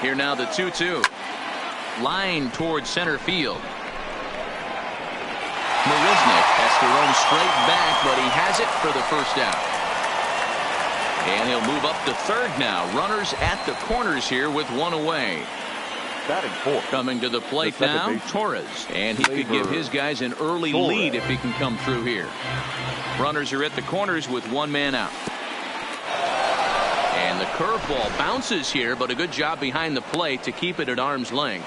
Here now the 2-2. Line towards center field. Marisnick has to run straight back, but he has it for the first out. And he'll move up to third now. Runners at the corners here with one away. Batting fourth. Coming to the plate now, Torres. And he could give his guys an early lead if he can come through here. Runners are at the corners with one man out. And the curveball bounces here, but a good job behind the plate to keep it at arm's length.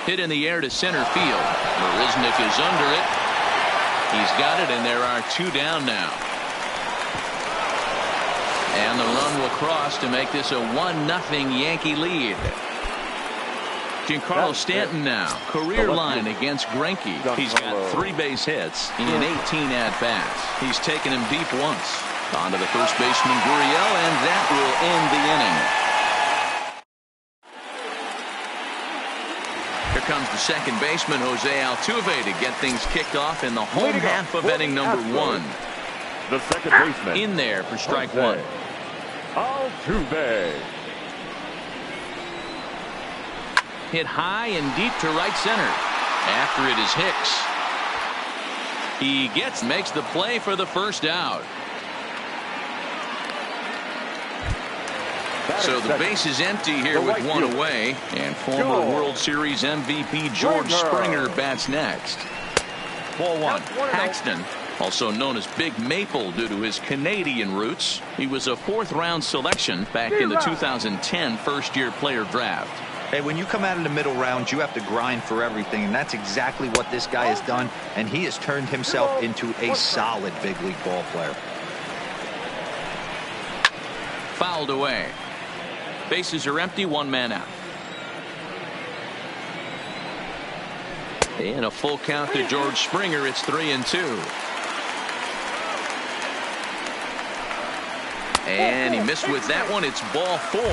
Hit in the air to center field. Marisnick is under it. He's got it, and there are two down now. And the run will cross to make this a 1-0 Yankee lead. Giancarlo Stanton now, career line against Greinke. He's got 3 base hits in 18 at-bats. He's taken him deep once. On to the first baseman, Gurriel, and that will end the inning. Here comes the second baseman, Jose Altuve, to get things kicked off in the home half of inning number 1. The second baseman. In there for strike 1. Altuve. Hit high and deep to right center. After it is Hicks. He makes the play for the first out. So the base is empty here with one away, and former World Series MVP George Springer bats next. Ball 1. Paxton, also known as Big Maple due to his Canadian roots. He was a 4th-round selection back in the 2010 first-year player draft. Hey, when you come out of the middle rounds, you have to grind for everything, and that's exactly what this guy has done, and he has turned himself into a solid big league ball player. Fouled away. Bases are empty, one man out. And a full count to George Springer. It's 3-2. And he missed with that one. It's ball 4. A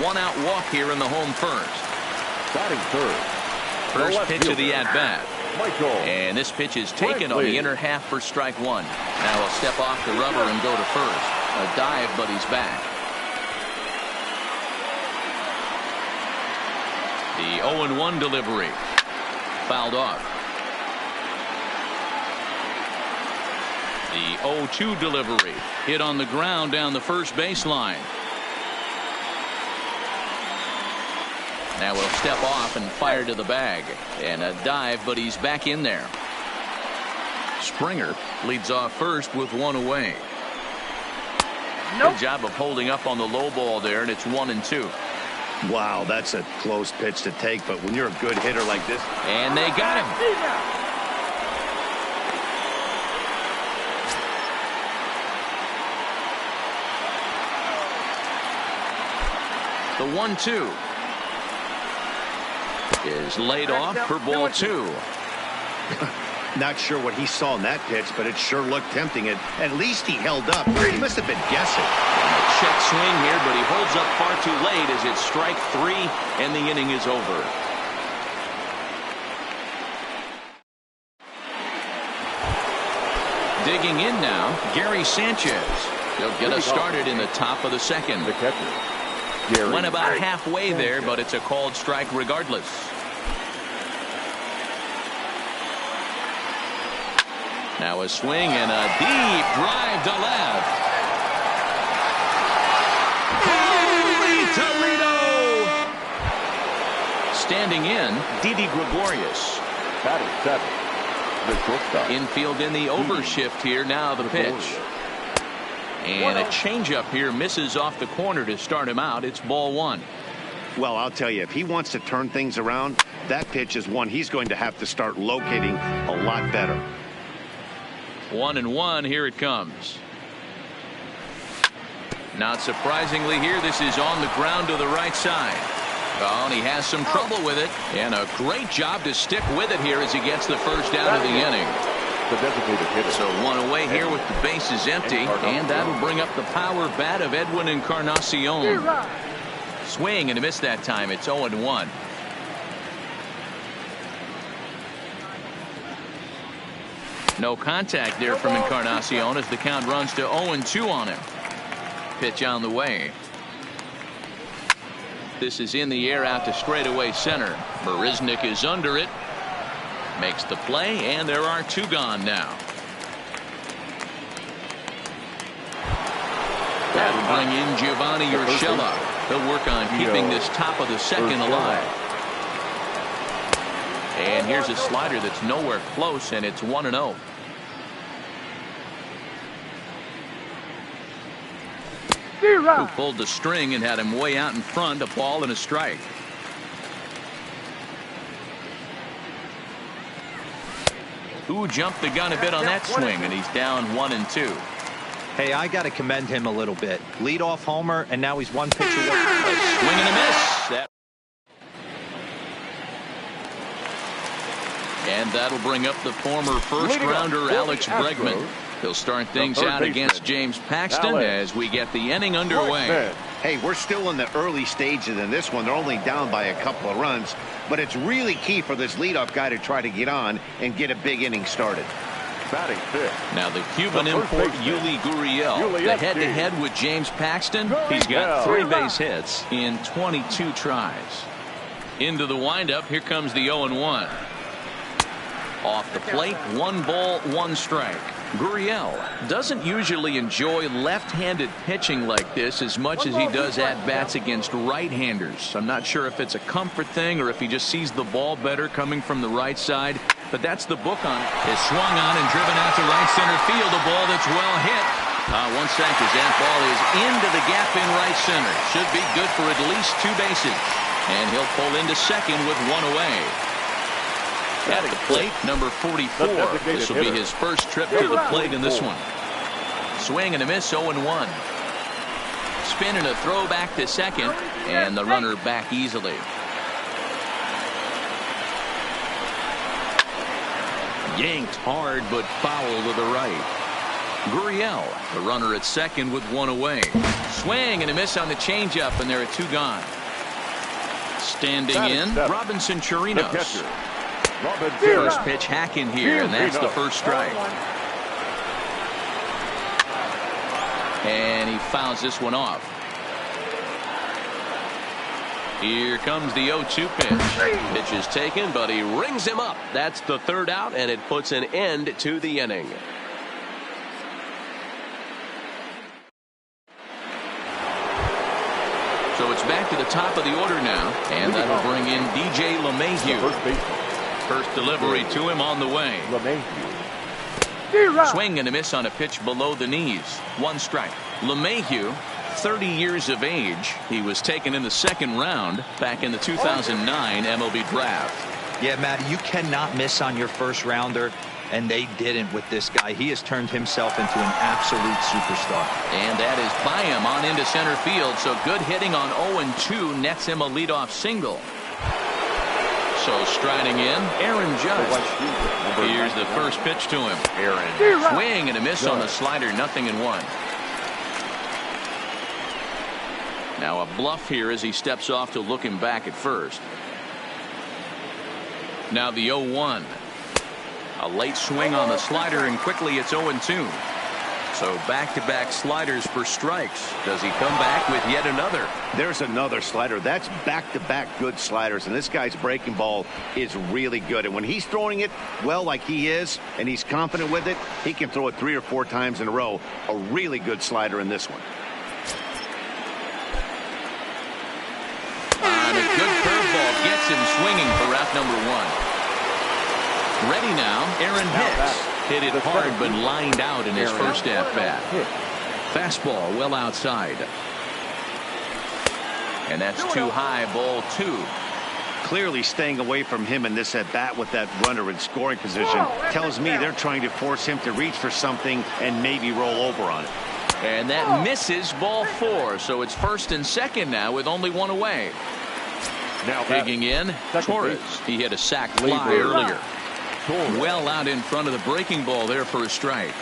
1-out walk here in the home first. Batting third. First pitch of the at-bat. And this pitch is taken on the inner half for strike 1. Now he'll step off the rubber and go to first. A dive, but he's back. The 0-1 delivery. Fouled off. The 0-2 delivery. Hit on the ground down the first baseline. Now he'll step off and fire to the bag. And a dive, but he's back in there. Springer leads off first with one away. Good job of holding up on the low ball there, and it's 1-2. Wow, that's a close pitch to take, but when you're a good hitter like this. And they got him. The 1-2 is laid off for ball 2. Not sure what he saw in that pitch, but it sure looked tempting. At least he held up. He must have been guessing. Check swing here, but he holds up far too late as it's strike 3 and the inning is over. Digging in now, Gary Sanchez. He'll get us started in the top of the second. The catcher. Went about halfway there, but it's a called strike regardless. Now a swing and a deep drive to left. Holy Toledo! Standing in, Didi Gregorius. Batting 7. The shortstop. Infield in the overshift here. Now the pitch. And a changeup here misses off the corner to start him out. It's ball 1. Well, I'll tell you, if he wants to turn things around, that pitch is one he's going to have to start locating a lot better. 1-1. Here it comes. Not surprisingly here, this is on the ground to the right side. Oh, and he has some trouble with it. And a great job to stick with it here as he gets the first out of the inning. The designated hitter. So one away here with the bases empty. And that'll bring up the power bat of Edwin Encarnacion. Swing and a miss that time. It's 0-1. No contact there from Encarnacion as the count runs to 0-2 on him. pitch on the way. This is in the air out to straightaway center. Marisnik is under it. Makes the play, and there are 2 gone now. That'll bring in Giovanni Urshela. He'll work on keeping this top of the second alive. And here's a slider that's nowhere close, and it's 1-0. Who pulled the string and had him way out in front, a ball and a strike. Who jumped the gun a bit on that swing, and he's down 1-2. Hey, I got to commend him a little bit. Leadoff homer, and now he's 1 pitch away. A swing and a miss. And that'll bring up the former first-rounder Alex Bregman. He'll start things out against James Paxton as we get the inning underway. Hey, we're still in the early stages in this one. They're only down by a couple of runs, but it's really key for this leadoff guy to try to get on and get a big inning started. Batting fifth. Now the Cuban import Yuli Gurriel, the head-to-head with James Paxton. He's got 3 base hits in 22 tries. Into the windup, here comes the 0-1. Off the plate, 1 ball, 1 strike. Gurriel doesn't usually enjoy left-handed pitching like this as much as he does at-bats against right-handers. I'm not sure if it's a comfort thing or if he just sees the ball better coming from the right side, but that's the book on it. Is swung on and driven out to right center field, a ball that's well hit. 1 sec as that ball is into the gap in right center. Should be good for at least 2 bases. And he'll pull into second with 1 away. At the plate, number 44. This will be his first trip to the plate in this one. Swing and a miss, 0-1. Spin and a throw back to second, and the runner back easily. Yanked hard, but foul to the right. Gurriel, the runner at second with 1 away. Swing and a miss on the changeup, and there are 2 gone. Standing in, Robinson Chirinos. First pitch hack in here, and that's the first strike. And he fouls this one off. Here comes the 0-2 pitch. Pitch is taken, but he rings him up. That's the 3rd out, and it puts an end to the inning. So it's back to the top of the order now, and that'll bring in DJ LeMahieu. First delivery to him on the way. Swing and a miss on a pitch below the knees. 1 strike. LeMahieu, 30 years of age. He was taken in the 2nd round back in the 2009 MLB draft. Yeah, Matt, you cannot miss on your first rounder, and they didn't with this guy. He has turned himself into an absolute superstar. And that is by him on into center field. So good hitting on 0-2 nets him a leadoff single. So striding in, Aaron Judge. Here's the first pitch to him. Aaron. Swing and a miss on the slider, 0-1. Now a bluff here as he steps off to look him back at first. Now the 0-1. A late swing on the slider, and quickly it's 0-2. So back-to-back sliders for strikes. Does he come back with yet another? There's another slider. That's back-to-back good sliders, and this guy's breaking ball is really good. And when he's throwing it well like he is, and he's confident with it, he can throw it 3 or 4 times in a row. A really good slider in this one. And a good curveball gets him swinging for route number 1. Ready now, Aaron Hicks. Hit it hard, but lined out in his first at-bat. Fastball well outside. And that's too high, ball 2. Clearly staying away from him in this at-bat with that runner in scoring position tells me they're trying to force him to reach for something and maybe roll over on it. And that misses, ball 4. So it's 1st and 2nd now with only 1 away. Now digging in, Torres. He hit a sac fly earlier. Well out in front of the breaking ball there for a strike.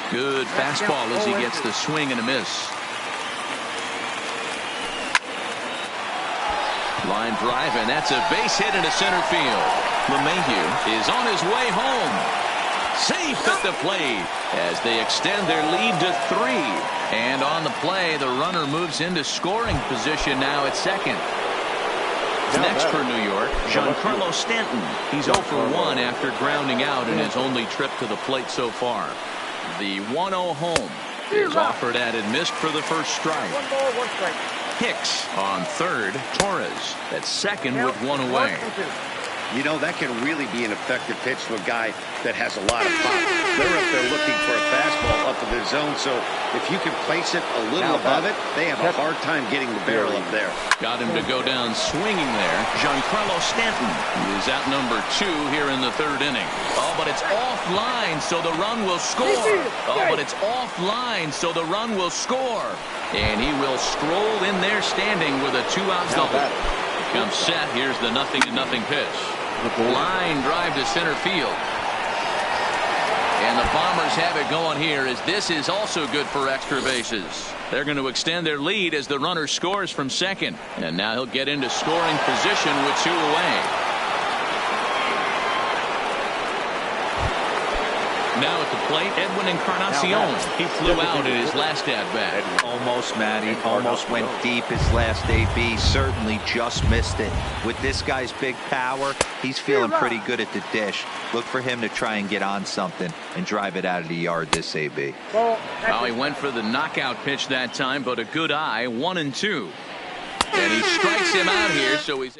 Good fastball as he gets the swing and a miss. Line drive, and that's a base hit into center field. LeMahieu is on his way home. Safe at the plate as they extend their lead to 3. And on the play, the runner moves into scoring position now at second. Next for New York, Giancarlo Stanton. He's 0 for 1 after grounding out in his only trip to the plate so far. The 1-0 home is offered at and missed for the first strike. 1 ball, 1 strike. Hicks on third. Torres at second with 1 away. You know, that can really be an effective pitch to a guy that has a lot of pop. They're up there looking for a fastball up in the zone, so if you can place it a little above it, they have a hard time getting the barrel up there. Got him to go down swinging there. Giancarlo Stanton is out number 2 here in the third inning. Oh, but it's offline, so the run will score. Oh, but it's offline, so the run will score. And he will stroll in there standing with a 2-out double. Comes set. Here's the 0-0 pitch. Line drive to center field. And the Bombers have it going here as this is also good for extra bases. They're going to extend their lead as the runner scores from second. And now he'll get into scoring position with 2 away. Now at the plate, Edwin Encarnacion. He flew out in his last at-bat. Almost, Matty. Almost went deep his last AB. Certainly just missed it. With this guy's big power, he's feeling pretty good at the dish. Look for him to try and get on something and drive it out of the yard this AB. Well, he went for the knockout pitch that time, but a good eye, 1-2. And he strikes him out here, so he's...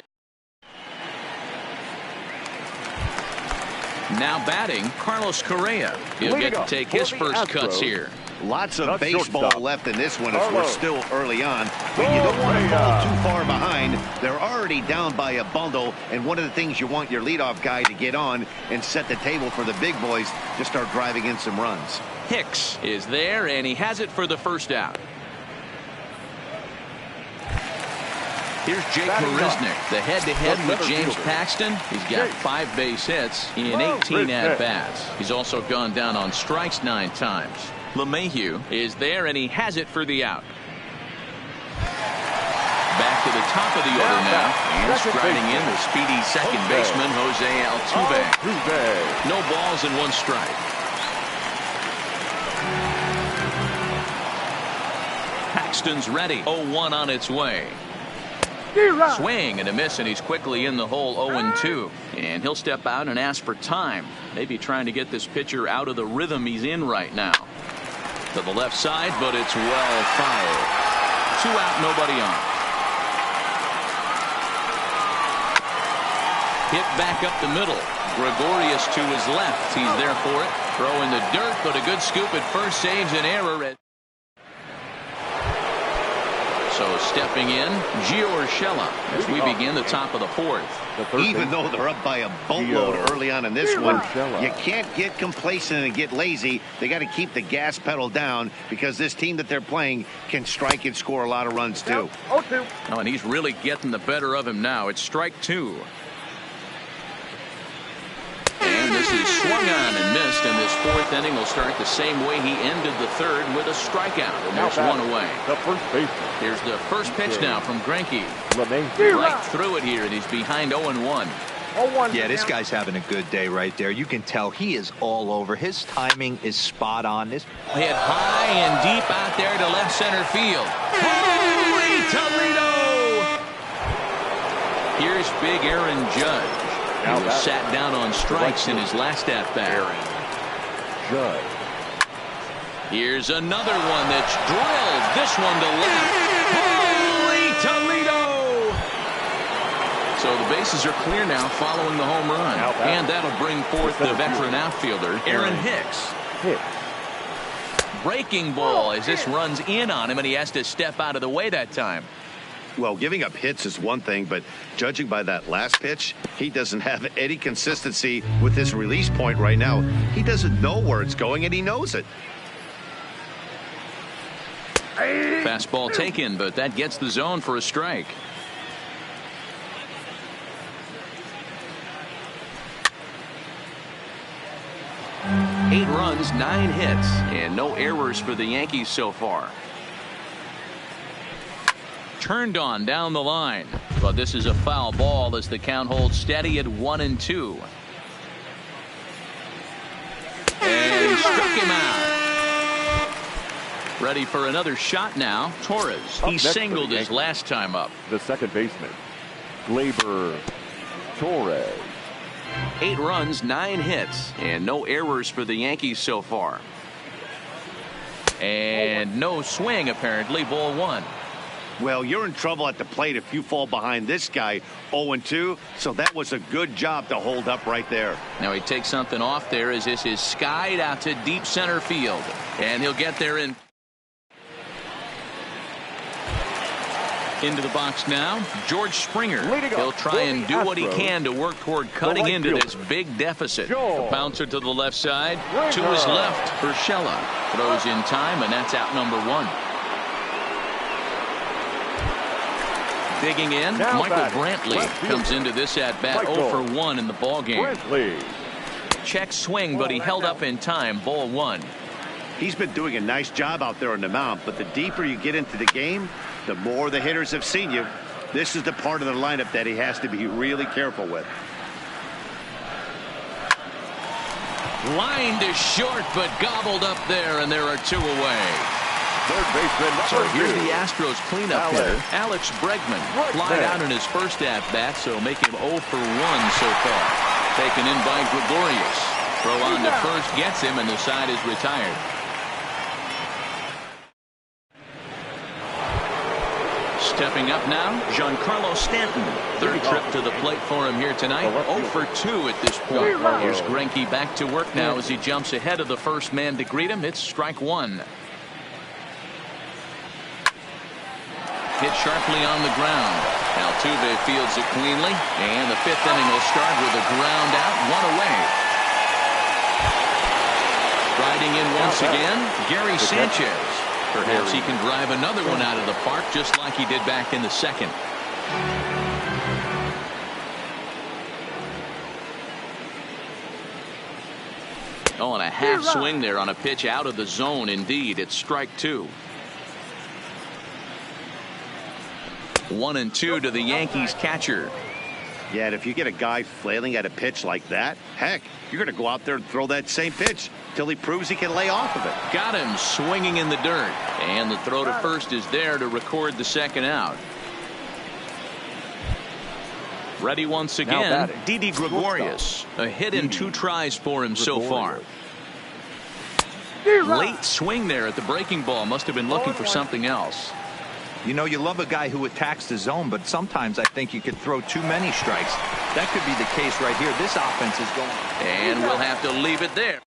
Now batting, Carlos Correa. He'll get to take his first cuts here. Lots of baseball left in this one as we're still early on. But you don't want to fall too far behind. They're already down by a bundle. And one of the things you want your leadoff guy to get on and set the table for the big boys to start driving in some runs. Hicks is there, and he has it for the first out. Here's Jake Marisnick, the head-to-head with James Paxton. He's got 5 base hits in 18 at-bats. He's also gone down on strikes 9 times. LeMahieu is there, and he has it for the out. Back to the top of the order now, and striding in the speedy second baseman, Jose Altuve. No balls and 1 strike. Paxton's ready. 0-1 on its way. Swing and a miss, and he's quickly in the hole. 0-2. And he'll step out and ask for time. Maybe trying to get this pitcher out of the rhythm he's in right now. To the left side, but it's well fouled. 2 out, nobody on. Hit back up the middle. Gregorius to his left. He's there for it. Throw in the dirt, but a good scoop at first saves an error. So stepping in, Gio Urshela as we begin the top of the 4th. Even though they're up by a boatload early on in this one, you can't get complacent and get lazy. They got to keep the gas pedal down because this team that they're playing can strike and score a lot of runs too. 0-2. Oh, and he's really getting the better of him now. It's strike 2. And this is swung on and missed, and this 4th inning will start the same way he ended the 3rd with a strikeout, and there's 1 away. The first baseman. Here's the first pitch now from Greinke. Right through it here, and he's behind 0-1. Yeah, this guy's having a good day right there. You can tell he is all over. His timing is spot on. This hit high and deep out there to left center field. Holy Toledo! Here's big Aaron Judge. He was sat down on strikes in his last at-bat. Here's another one that's drilled. This one to left. Holy Toledo! So the bases are clear now following the home run. And that'll bring forth the veteran outfielder, Aaron Hicks. Breaking ball as this runs in on him, and he has to step out of the way that time. Well, giving up hits is one thing, but judging by that last pitch, he doesn't have any consistency with his release point right now. He doesn't know where it's going, and he knows it. Fastball taken, but that gets the zone for a strike. Eight runs, 9 hits, and no errors for the Yankees so far. Turned on down the line, but this is a foul ball as the count holds steady at 1-2. him out. Ready for another shot now. Torres. He singled his last time up. The second baseman, Gleyber Torres. 8 runs, 9 hits, and no errors for the Yankees so far. And no swing, apparently. Ball 1. Well, you're in trouble at the plate if you fall behind this guy 0-2, so that was a good job to hold up right there. Now he takes something off there as this is skied out to deep center field. And he'll get there into the box now. George Springer. He'll try and do what he can to work toward cutting into this big deficit. The bouncer to the left side. To his left, Urshela. Throws in time, and that's out number 1. Digging in, Michael Brantley comes into this at-bat 0 for 1 in the ballgame. Check swing, but he held up in time. Ball 1. He's been doing a nice job out there on the mound, but the deeper you get into the game, the more the hitters have seen you. This is the part of the lineup that he has to be really careful with. Lined to short, but gobbled up there, and there are 2 away. Third baseman, so here's the Astros cleanup hitter, Alex Bregman. Flied out in his first at-bat, so make him 0 for 1 so far. Taken in by Gregorius. Throw on to first gets him, and the side is retired. Stepping up now, Giancarlo Stanton. Third trip to the plate for him here tonight. 0 for 2 at this point. Here's Greinke back to work now as he jumps ahead of the first man to greet him. It's strike 1. Hit sharply on the ground. Altuve fields it cleanly, and the 5th inning will start with a ground out, 1 away. Riding in once again, Gary Sanchez. Perhaps he can drive another one out of the park just like he did back in the second. Oh, and a half swing there on a pitch out of the zone. Indeed, it's strike 2. 1-2 to the Yankees catcher. Yeah, and if you get a guy flailing at a pitch like that, heck, you're going to go out there and throw that same pitch till he proves he can lay off of it. Got him swinging in the dirt. And the throw to first is there to record the second out. Ready once again, Didi Gregorius. A hit in 2 tries for him so far. Late swing there at the breaking ball. Must have been looking for something else. You know, you love a guy who attacks the zone, but sometimes I think you could throw too many strikes. That could be the case right here. This offense is going. And we'll have to leave it there.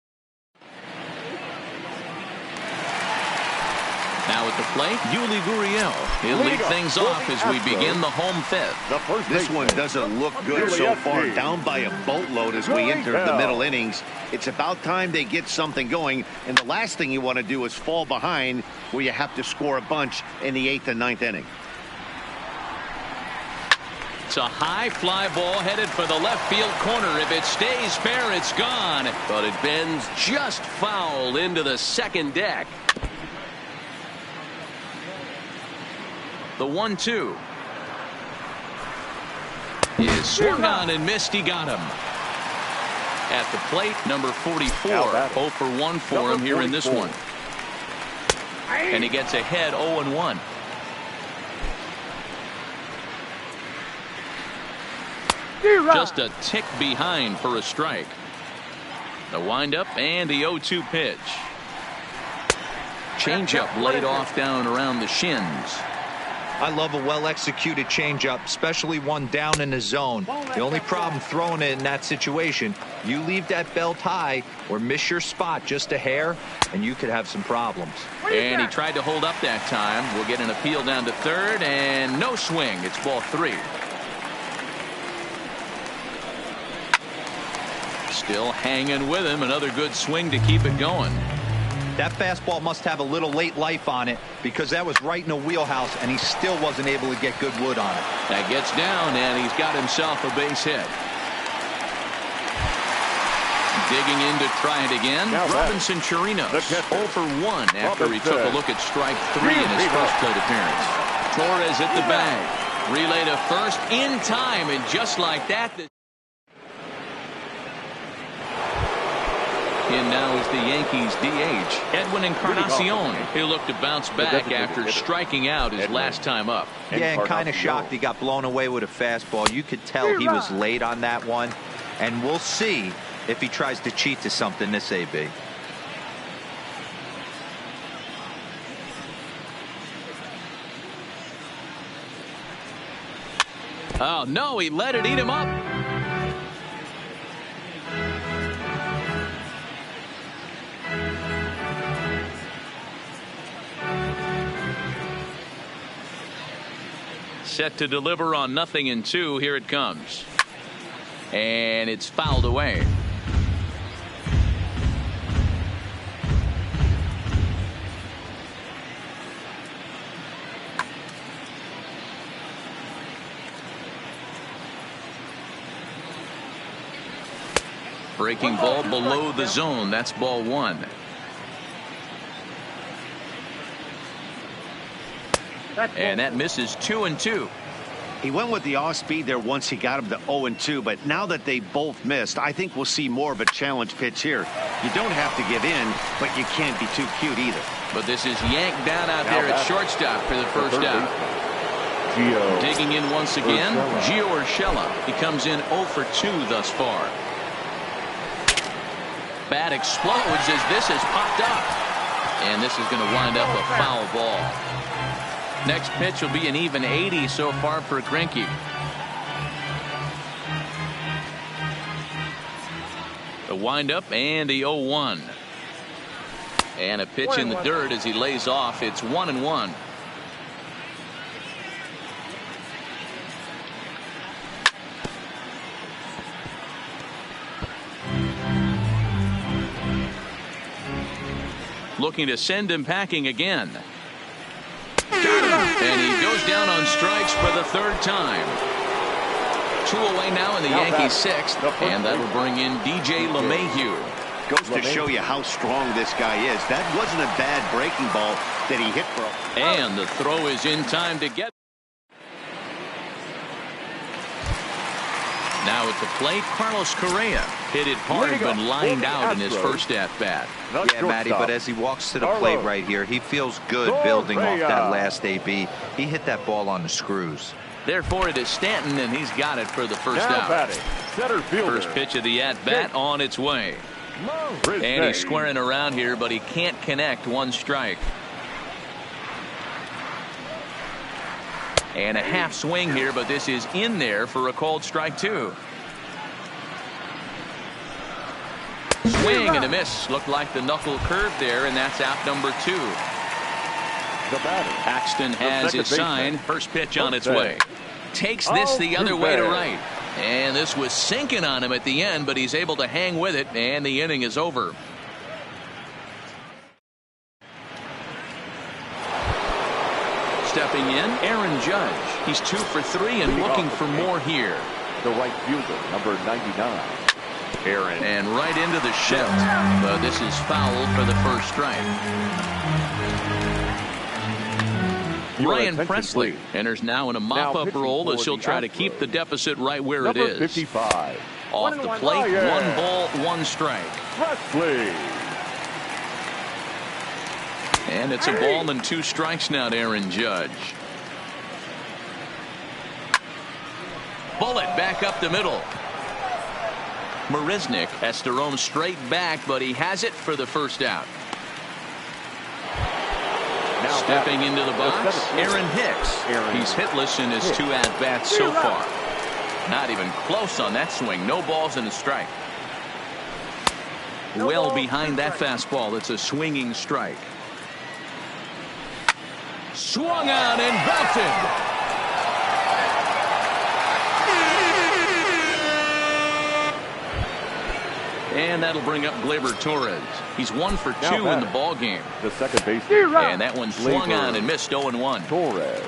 Now at the plate, Yuli Gurriel. He'll lead things off as we begin the home 5th. This one doesn't look good so far. Down by a boatload as we enter the middle innings. It's about time they get something going. And the last thing you want to do is fall behind where you have to score a bunch in the 8th and 9th inning. It's a high fly ball headed for the left field corner. If it stays fair, it's gone. But it bends just foul into the second deck. The 1-2 is swung on and missed. He got him. At the plate, number 44. 0 for 1 for him here in this one. And he gets ahead 0-1. Just a tick behind for a strike. The windup and the 0-2 pitch. Changeup laid off down around the shins. I love a well-executed changeup, especially one down in the zone. The only problem throwing it in that situation, you leave that belt high or miss your spot just a hair, and you could have some problems. And he tried to hold up that time. We'll get an appeal down to third, and no swing. It's ball 3. Still hanging with him. Another good swing to keep it going. That fastball must have a little late life on it because that was right in the wheelhouse, and he still wasn't able to get good wood on it. That gets down, and he's got himself a base hit. Digging in to try it again. Robinson Chirinos 0 for 1 after he took a look at strike 3 in his first plate appearance. Torres at the bag. Relay to first in time, and just like that. In now is the Yankees DH, Edwin Encarnacion. He'll look to bounce back after striking out his last time up. Yeah, and kind of shocked he got blown away with a fastball. You could tell he was late on that one. And we'll see if he tries to cheat to something this AB. Oh, no, he let it eat him up. Set to deliver on 0-2. Here it comes. And it's fouled away. Breaking ball below the zone. That's ball one. And that misses 2-2. He went with the off speed there once he got him to 0-2, but now that they both missed, I think we'll see more of a challenge pitch here. You don't have to give in, but you can't be too cute either. But this is yanked down out there at shortstop for the first out. Digging in once again, Gio Urshela. He comes in 0 for 2 thus far. Bat explodes as this has popped up. And this is going to wind up a foul ball. Next pitch will be an even 80 so far for Greinke. The windup and the 0-1. And a pitch in the dirt as he lays off. It's 1-1. Looking to send him packing again. And he goes down on strikes for the third time. 2 away now in the Yankees' 6th, and that'll bring in DJ LeMahieu. Goes to show you how strong this guy is. That wasn't a bad breaking ball that he hit for. And the throw is in time to get. Now at the plate, Carlos Correa hit it hard but lined out in his first at-bat. Yeah, Matty, but as he walks to the plate right here, he feels good building off that last AB. He hit that ball on the screws. Therefore, it is Stanton, and he's got it for the first out. First pitch of the at-bat on its way. And he's squaring around here, but he can't connect. 1 strike. And a half swing here, but this is in there for a called strike 2. Swing and a miss. Looked like the knuckle curve there, and that's out number 2. Paxton has his sign. First pitch on its way. Takes this the other way to right. And this was sinking on him at the end, but he's able to hang with it, and the inning is over. Stepping in, Aaron Judge. He's 2 for 3 and looking for more here. The right fielder, number 99. Aaron. And right into the shift. But this is foul for the first strike. Ryan Presley enters now in a mop-up role as he'll try to keep the deficit right where it is. 55. Off the plate, 1 ball, 1 strike. Presley. And it's a ball and 2 strikes now to Aaron Judge. Bullet back up the middle. Marisnick has to roam straight back, but he has it for the first out. Stepping into the box, Aaron Hicks. He's hitless in his 2 at-bats so far. Not even close on that swing. No balls and a strike. Well behind that fastball. It's a swinging strike. Swung out and belted. And that'll bring up Gleyber Torres. He's 1 for 2 in the ball game. The second baseman. And that one swung on and missed 0-1. Torres.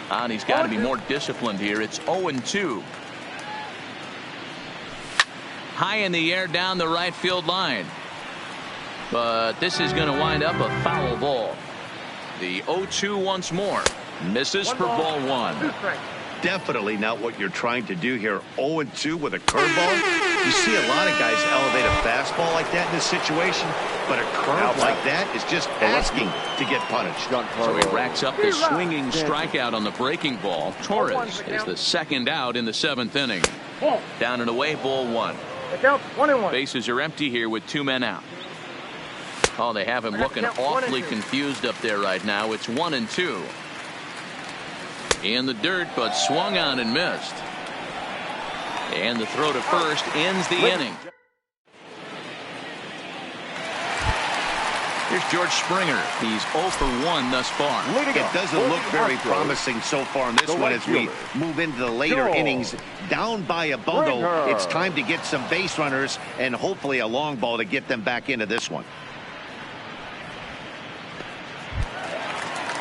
And he's got to be more disciplined here. It's 0-2. High in the air down the right field line. But this is going to wind up a foul ball. The 0-2 once more. Misses for ball 1. Definitely not what you're trying to do here. 0-2 with a curveball. You see a lot of guys elevate a fastball like that in this situation, but a curve like that is just asking to get punished. So he racks up the swinging strikeout on the breaking ball. Torres is the second out in the 7th inning. Down and away, ball 1. Bases are empty here with 2 men out. Oh, they have him looking awfully confused up there right now. It's 1-2. In the dirt, but swung on and missed. And the throw to first ends the inning. Here's George Springer. He's 0 for 1 thus far. It doesn't look very promising so far in this one as we move into the later innings. Down by a bundle, it's time to get some base runners and hopefully a long ball to get them back into this one.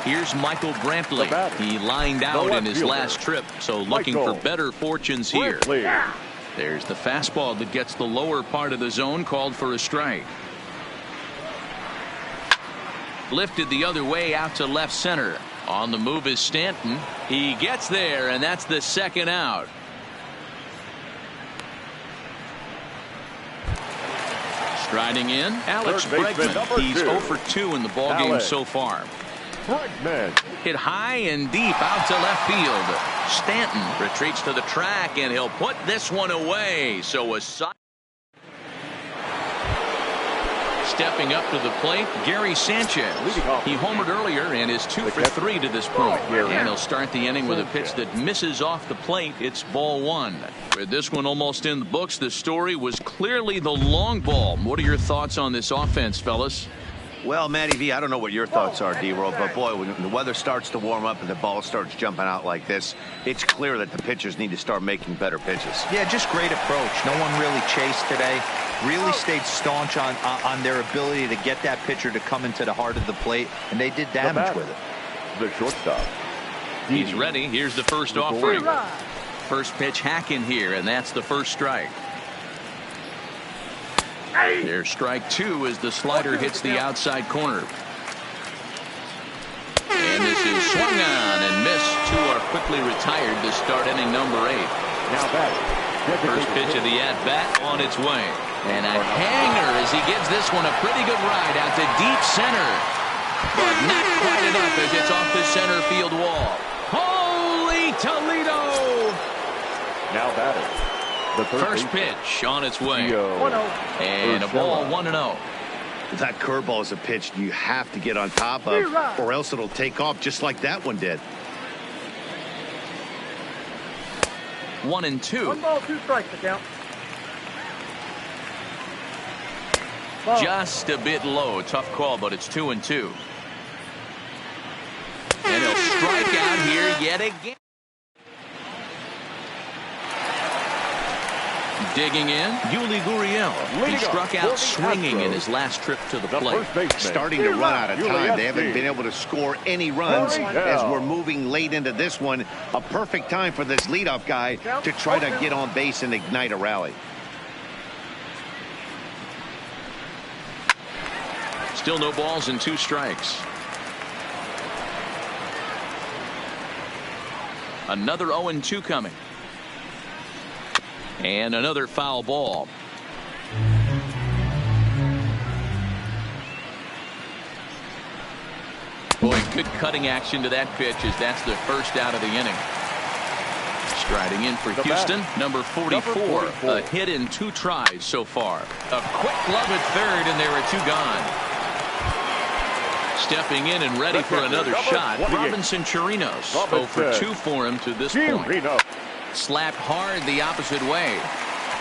Here's Michael Brantley. He lined out in his last trip, so looking for better fortunes here. There's the fastball that gets the lower part of the zone, called for a strike. Lifted the other way out to left center. On the move is Stanton. He gets there, and that's the 2nd out. Striding in, Alex Bregman. He's 0 for 2 in the ballgame so far. Hit high and deep out to left field. Stanton retreats to the track, and he'll put this one away. So a side. Stepping up to the plate, Gary Sanchez. He homered earlier and is 2 for 3 to this point. And he'll start the inning with a pitch that misses off the plate. It's ball 1. With this one almost in the books, the story was clearly the long ball. What are your thoughts on this offense, fellas? Well, Matty V, I don't know what your thoughts are, D-Roll, but boy, when the weather starts to warm up and the ball starts jumping out like this, it's clear that the pitchers need to start making better pitches. Yeah, just great approach. No one really chased today. Really stayed staunch on their ability to get that pitcher to come into the heart of the plate, and they did damage with it. The shortstop. He's ready. Here's the first offering. First pitch hacking here, and that's the first strike. There's strike 2 as the slider hits the outside corner. And this is swung on and missed. 2 are quickly retired to start inning number 8. Now back. First pitch of the at-bat on its way. And a hanger as he gives this one a pretty good ride out to deep center. But not quite enough as it's off the center field wall. Holy Toledo! Now batting. The first pitch on its way. And a ball 1-0. That curveball is a pitch you have to get on top of, or else it'll take off just like that one did. 1-2. 1 ball, 2 strikes to count. Just a bit low. Tough call, but it's 2-2. And he'll strike out here yet again. Digging in, Yuli Gurriel. He struck out swinging in his last trip to the plate. Starting to run out of time. They haven't been able to score any runs as we're moving late into this one. A perfect time for this leadoff guy to try to get on base and ignite a rally. Still no balls and 2 strikes. Another 0-2 coming. And another foul ball. Boy, good cutting action to that pitch as that's the first out of the inning. Striding in for Houston, number 44. A hit in 2 tries so far. A quick glove at third, and there are 2 gone. Stepping in and ready for another shot, Robinson Chirinos. 0 for 2 for him to this point. Slapped hard the opposite way.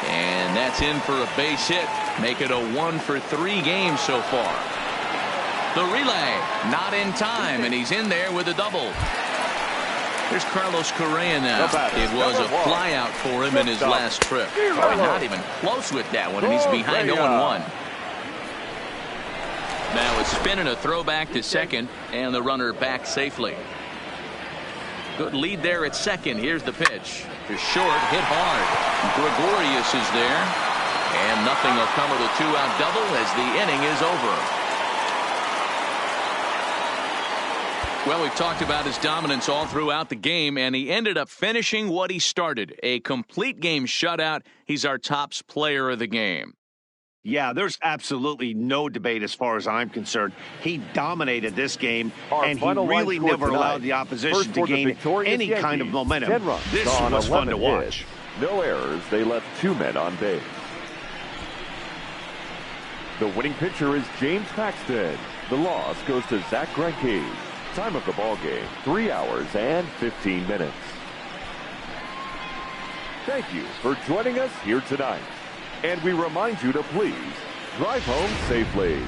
And that's in for a base hit. Make it a 1 for 3 game so far. The relay, not in time, and he's in there with a double. Here's Carlos Correa now. It was a flyout for him in his last trip. Not even close with that one, and he's behind 0-1. Now a spin and a throwback to second, and the runner back safely. Good lead there at second. Here's the pitch. To short, hit hard. Gregorius is there. And nothing will come of the 2-out double as the inning is over. Well, we've talked about his dominance all throughout the game, and he ended up finishing what he started. A complete game shutout. He's our top player of the game. Yeah, there's absolutely no debate as far as I'm concerned. He dominated this game, and he really never allowed the opposition to gain any kind of momentum. This was fun to watch. No errors. They left 2 men on base. The winning pitcher is James Paxton. The loss goes to Zach Greinke. Time of the ball game, 3 hours and 15 minutes. Thank you for joining us here tonight. And we remind you to please drive home safely.